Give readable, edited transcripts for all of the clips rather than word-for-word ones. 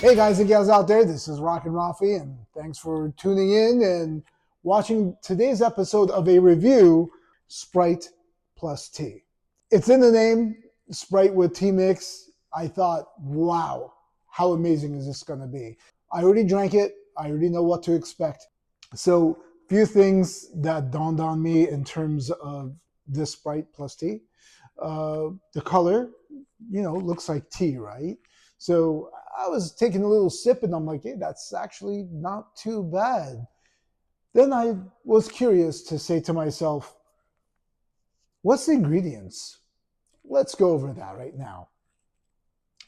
Hey guys and gals out there, this is Rockin' Rafi, and thanks for tuning in and watching today's episode of a review, Sprite plus tea. It's in the name, Sprite with tea mix. I thought, wow, how amazing is this gonna be? I already drank it, I already know what to expect. So, few things that dawned on me in terms of this Sprite plus tea. The color, looks like tea, right? So I was taking a little sip and I'm like, hey, that's actually not too bad. Then I was curious to say to myself, what's the ingredients? Let's go over that right now.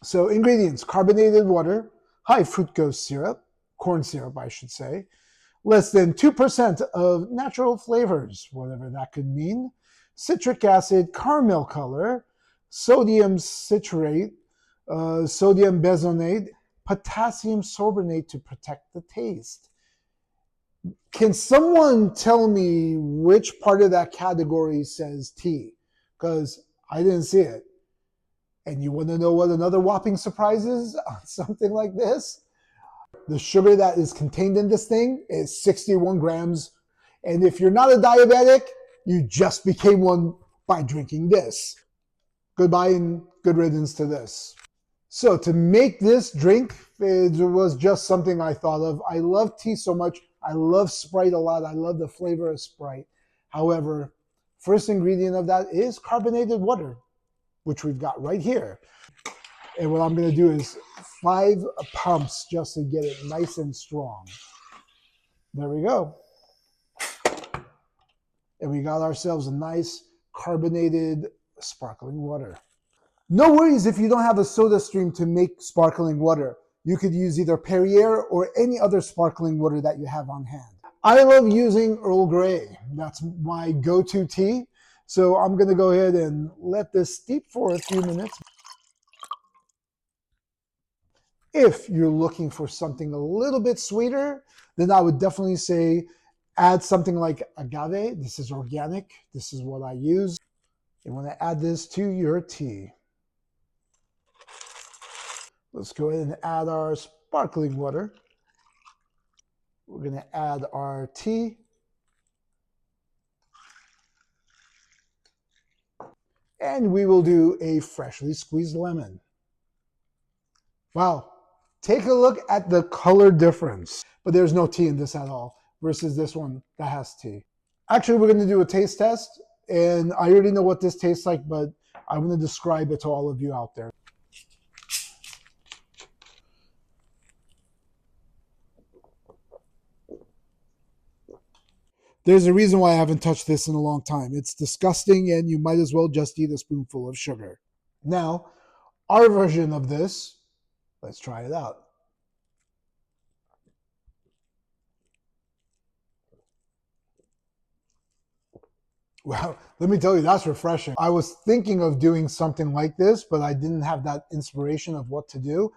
So ingredients: carbonated water, high fructose syrup, corn syrup, I should say, less than 2% of natural flavors, whatever that could mean, citric acid, caramel color, sodium citrate, sodium benzoate, potassium sorbonate to protect the taste. Can someone tell me which part of that category says tea? Because I didn't see it. And you want to know what another whopping surprise is on something like this? The sugar that is contained in this thing is 61 grams. And if you're not a diabetic, you just became one by drinking this. Goodbye and good riddance to this. So to make this drink, it was just something I thought of. I love tea so much. I love Sprite a lot. I love the flavor of Sprite. However, first ingredient of that is carbonated water, which we've got right here. And what I'm going to do is 5 pumps just to get it nice and strong. There we go. And we got ourselves a nice carbonated sparkling water. No worries if you don't have a soda stream to make sparkling water. You could use either Perrier or any other sparkling water that you have on hand. I love using Earl Grey. That's my go-to tea. So I'm going to go ahead and let this steep for a few minutes. If you're looking for something a little bit sweeter, then I would definitely say add something like agave. This is organic. This is what I use. You want to add this to your tea. Let's go ahead and add our sparkling water. We're going to add our tea. And we will do a freshly squeezed lemon. Wow. Take a look at the color difference. But there's no tea in this at all versus this one that has tea. Actually, we're going to do a taste test. And I already know what this tastes like, but I'm going to describe it to all of you out there. There's a reason why I haven't touched this in a long time. It's disgusting, and you might as well just eat a spoonful of sugar. Now, our version of this, let's try it out. Well, let me tell you, that's refreshing. I was thinking of doing something like this, but I didn't have that inspiration of what to do.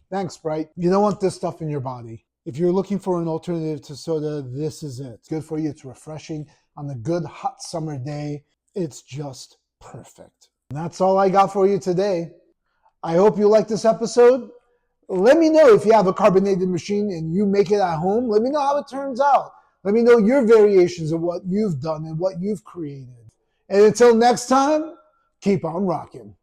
Thanks, Sprite. You don't want this stuff in your body. If you're looking for an alternative to soda, this is it. It's good for you. It's refreshing on a good hot summer day. It's just perfect. And that's all I got for you today. I hope you liked this episode. Let me know if you have a carbonated machine and you make it at home. Let me know how it turns out. Let me know your variations of what you've done and what you've created. And until next time, keep on rocking.